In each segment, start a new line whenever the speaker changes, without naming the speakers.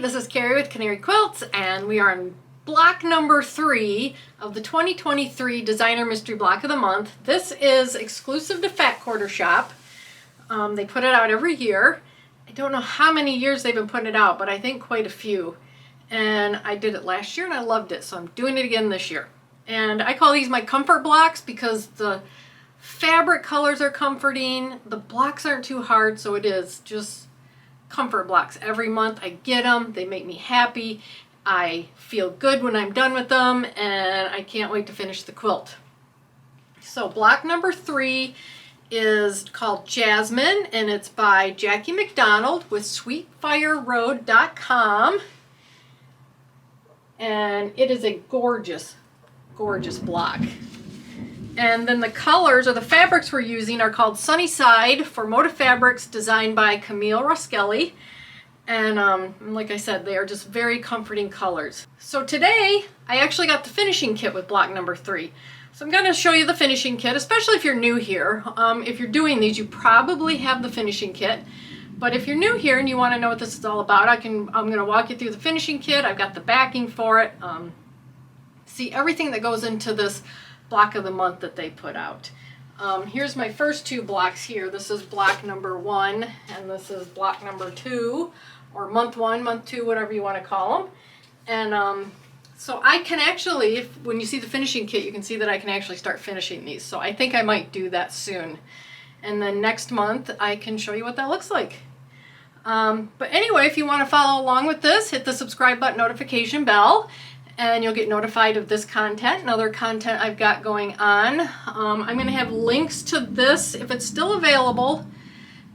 this is Carrie with Canary Quilts, and we are on block number 3 of the 2023 Designer Mystery Block of the Month. This is exclusive to Fat Quarter Shop. They put it out every year. I don't know how many years they've been putting it out, but I think quite a few. And I did it last year and I loved it, so I'm doing it again this year. And I call these my comfort blocks because the fabric colors are comforting, the blocks aren't too hard, so it is just comfort blocks. Every month I get them, they make me happy, I feel good when I'm done with them, and I can't wait to finish the quilt. So block number 3 is called Jasmine, and it's by Jackie McDonald with sweetfireroad.com, and it is a gorgeous, gorgeous block. And then the colors or the fabrics we're using are called Sunnyside for Motive Fabrics, designed by Camille Roskelly. And like I said, they are just very comforting colors. So today, I actually got the finishing kit with block number 3. So I'm going to show you the finishing kit, especially if you're new here. If you're doing these, you probably have the finishing kit. But if you're new here and you want to know what this is all about, I'm going to walk you through the finishing kit. I've got the backing for it. See everything that goes into this block of the month that they put out. Here's my first 2 blocks here. This is block number 1 and this is block number 2, or month 1, month 2, whatever you want to call them. And so I can actually, when you see the finishing kit, you can see that I can actually start finishing these. So I think I might do that soon. And then next month I can show you what that looks like. But anyway, if you want to follow along with this, hit the subscribe button, notification bell, and you'll get notified of this content and other content I've got going on. I'm going to have links to this if it's still available.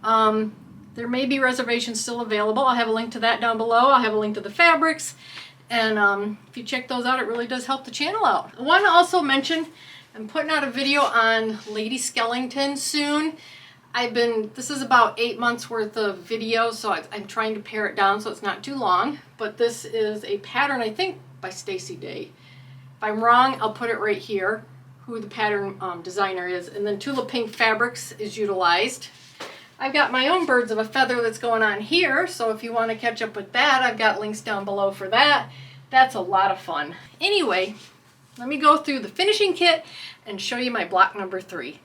There may be reservations still available. I'll have a link to that down below. I'll have a link to the fabrics. And if you check those out, it really does help the channel out. I want to also mention I'm putting out a video on Lady Skellington soon. This is about 8 months worth of video, so I'm trying to pare it down so it's not too long. But this is a pattern, I think, by Stacy Day. If I'm wrong, I'll put it right here, who the pattern designer is. And then Tulip Pink Fabrics is utilized. I've got my own Birds of a Feather that's going on here, so if you want to catch up with that, I've got links down below for that. That's a lot of fun. Anyway, let me go through the finishing kit and show you my block number 3.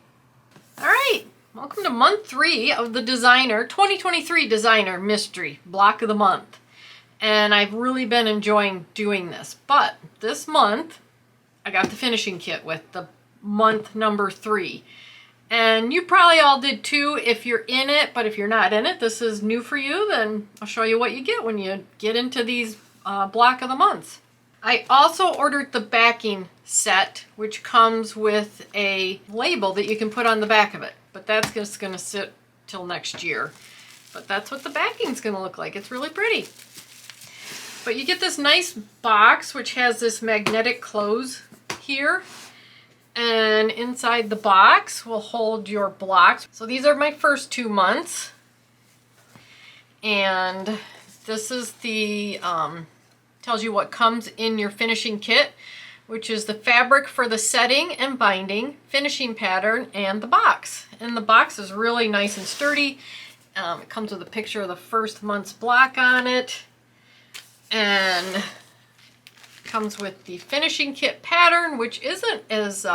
All right, welcome to month 3 of the 2023 Designer Mystery Block of the Month. And I've really been enjoying doing this. But this month, I got the finishing kit with the month number 3. And you probably all did too if you're in it, but if you're not in it, this is new for you, then I'll show you what you get when you get into these block of the months. I also ordered the backing set, which comes with a label that you can put on the back of it. But that's just going to sit till next year. But that's what the backing's going to look like. It's really pretty. But you get this nice box which has this magnetic close here, and inside the box will hold your blocks. So these are my first 2 months, and this is the tells you what comes in your finishing kit, which is the fabric for the setting and binding, finishing pattern, and the box. And the box is really nice and sturdy. It comes with a picture of the first month's block on it. And comes with the finishing kit pattern, which isn't as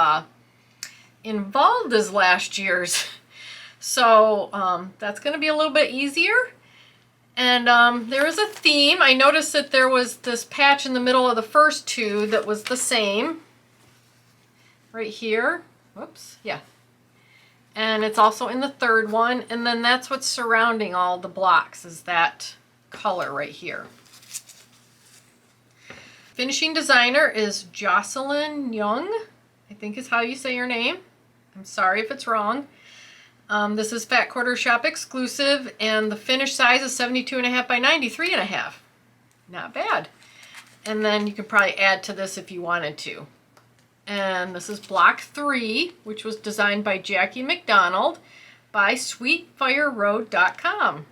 involved as last year's. So that's going to be a little bit easier. And there is a theme. I noticed that there was this patch in the middle of the first 2 that was the same. Right here. Whoops. Yeah. And it's also in the 3rd one. And then that's what's surrounding all the blocks, is that color right here. Finishing designer is Jocelyn Young, I think is how you say your name. I'm sorry if it's wrong. This is Fat Quarter Shop exclusive, and the finish size is 72.5 by 93.5. Not bad. And then you could probably add to this if you wanted to. And this is block 3, which was designed by Jackie McDonald by sweetfireroad.com.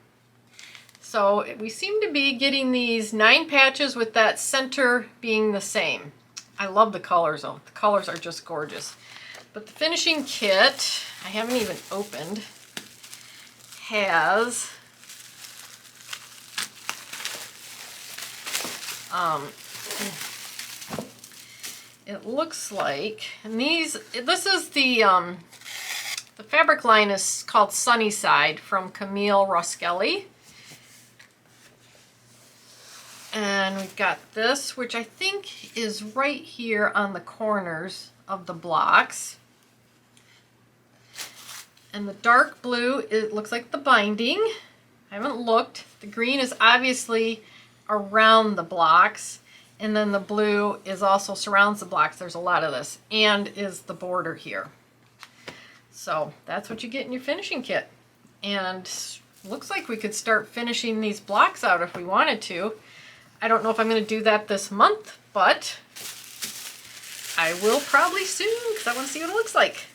So we seem to be getting these 9 patches with that center being the same. I love the colors though. The colors are just gorgeous. But the finishing kit, I haven't even opened, has It looks like, and this is the fabric line is called Sunnyside from Camille Roskelly. And we've got this, which I think is right here on the corners of the blocks. And the dark blue, it looks like the binding. I haven't looked. The green is obviously around the blocks. And then the blue is also surrounds the blocks. There's a lot of this. And is the border here. So that's what you get in your finishing kit. And looks like we could start finishing these blocks out if we wanted to. I don't know if I'm going to do that this month, but I will probably soon because I want to see what it looks like.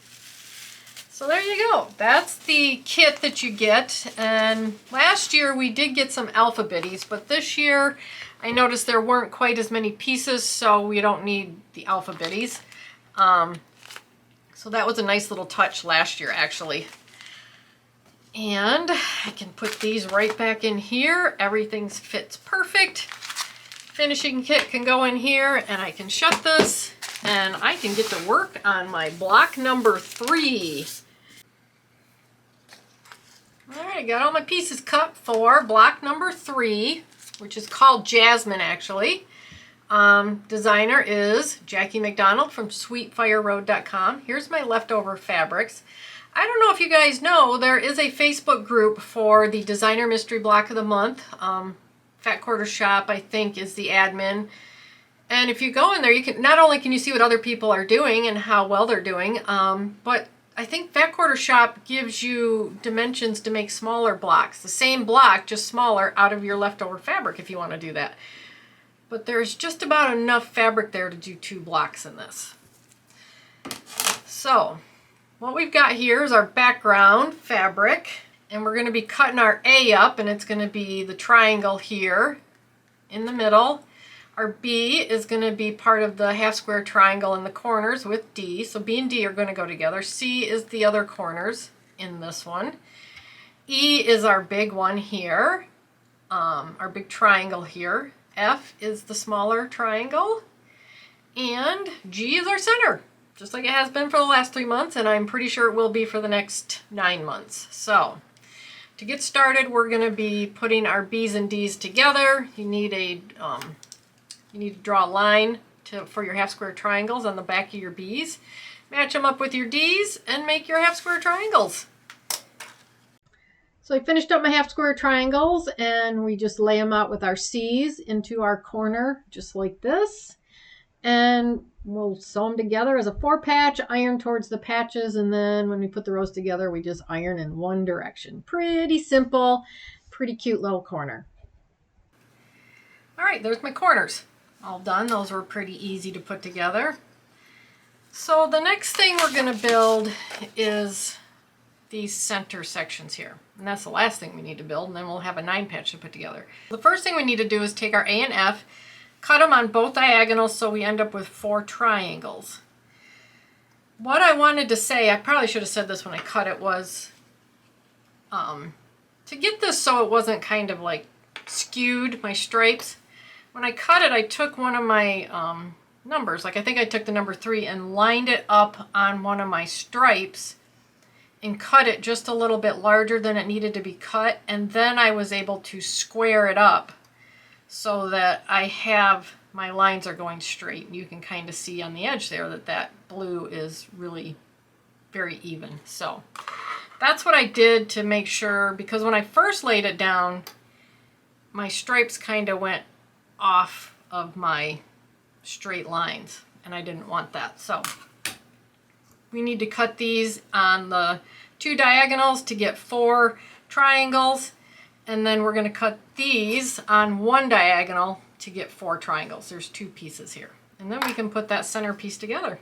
So there you go. That's the kit that you get. And last year we did get some alphabetties, but this year I noticed there weren't quite as many pieces, so we don't need the alphabetties. So that was a nice little touch last year, actually. And I can put these right back in here. Everything fits perfect. Finishing kit can go in here, and I can shut this, and I can get to work on my block number 3. All right, I got all my pieces cut for block number 3, which is called Jasmine, actually. Designer is Jackie McDonald from sweetfireroad.com. Here's my leftover fabrics. I don't know if you guys know, there is a Facebook group for the Designer Mystery Block of the Month. Fat Quarter Shop, I think, is the admin. And if you go in there, you can not only can you see what other people are doing and how well they're doing, but I think Fat Quarter Shop gives you dimensions to make smaller blocks. The same block, just smaller, out of your leftover fabric if you want to do that. But there's just about enough fabric there to do 2 blocks in this. So, what we've got here is our background fabric. And we're going to be cutting our A up, and it's going to be the triangle here in the middle. Our B is going to be part of the half square triangle in the corners with D. So B and D are going to go together. C is the other corners in this one. E is our big one here, our big triangle here. F is the smaller triangle. And G is our center, just like it has been for the last 3 months, and I'm pretty sure it will be for the next 9 months. So, to get started, we're going to be putting our B's and D's together. You need to draw a line for your half square triangles on the back of your B's. Match them up with your D's and make your half square triangles. So I finished up my half square triangles, and we just lay them out with our C's into our corner, just like this. And we'll sew them together as a 4-patch, iron towards the patches, and then when we put the rows together, we just iron in one direction. Pretty simple, pretty cute little corner. All right, there's my corners. All done. Those were pretty easy to put together. So the next thing we're going to build is these center sections here. And that's the last thing we need to build, and then we'll have a 9-patch to put together. The first thing we need to do is take our A and F, cut them on both diagonals so we end up with 4 triangles. What I wanted to say, I probably should have said this when I cut it, was to get this so it wasn't kind of like skewed, my stripes. When I cut it, I took one of my numbers, like I think I took the number 3 and lined it up on one of my stripes and cut it just a little bit larger than it needed to be cut, and then I was able to square it up so that I have my lines are going straight. You can kind of see on the edge there that that blue is really very even. So that's what I did to make sure, because when I first laid it down, my stripes kind of went off of my straight lines, and I didn't want that. So we need to cut these on the 2 diagonals to get 4 triangles. And then we're going to cut these on 1 diagonal to get 4 triangles. There's 2 pieces here. And then we can put that center piece together.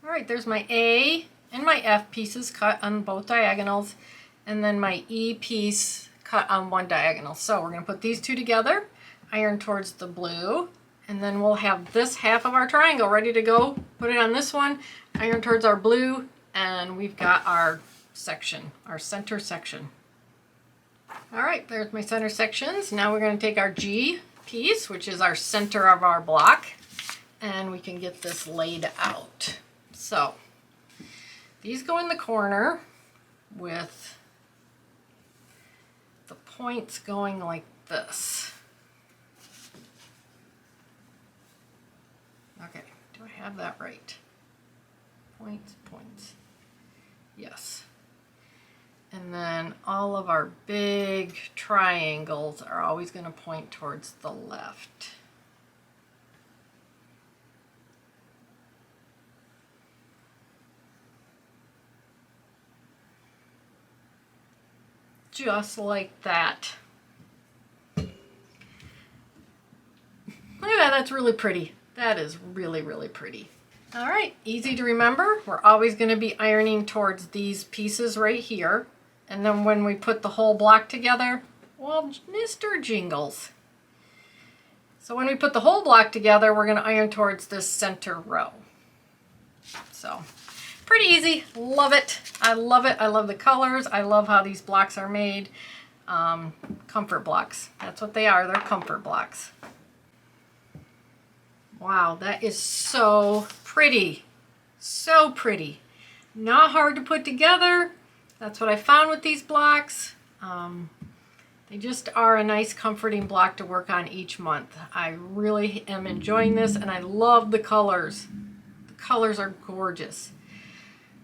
All right, there's my A and my F pieces cut on both diagonals. And then my E piece cut on 1 diagonal. So we're going to put these 2 together, iron towards the blue, and then we'll have this half of our triangle ready to go. Put it on this one, iron towards our blue, and we've got our section, our center section. All right, there's my center sections. Now we're going to take our G piece, which is our center of our block, and we can get this laid out. So these go in the corner with the points going like this. Okay, do I have that right? Points, points. Yes. And then all of our big triangles are always going to point towards the left. Just like that. Look at that, that's really pretty. That is really, really pretty. All right, easy to remember. We're always going to be ironing towards these pieces right here. And then when we put the whole block together, well, Mr. Jingles. So when we put the whole block together, we're going to iron towards this center row. So pretty easy. Love it. I love it. I love the colors. I love how these blocks are made. Comfort blocks. That's what they are. They're comfort blocks. Wow, that is so pretty. So pretty. Not hard to put together. That's what I found with these blocks. They just are a nice comforting block to work on each month. I really am enjoying this, and I love the colors. The colors are gorgeous.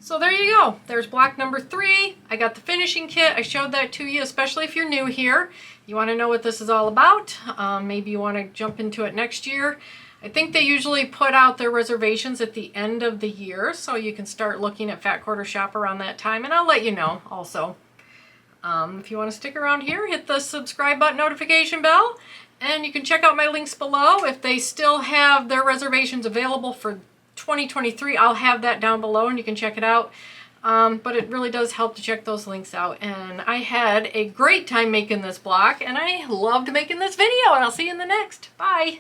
So there you go. There's block number 3. I got the finishing kit. I showed that to you, especially if you're new here. You want to know what this is all about. Maybe you want to jump into it next year. I think they usually put out their reservations at the end of the year, so you can start looking at Fat Quarter Shop around that time, and I'll let you know also. If you want to stick around here, hit the subscribe button, notification bell, and you can check out my links below. If they still have their reservations available for 2023, I'll have that down below and you can check it out. But it really does help to check those links out. And I had a great time making this block, and I loved making this video, and I'll see you in the next. Bye!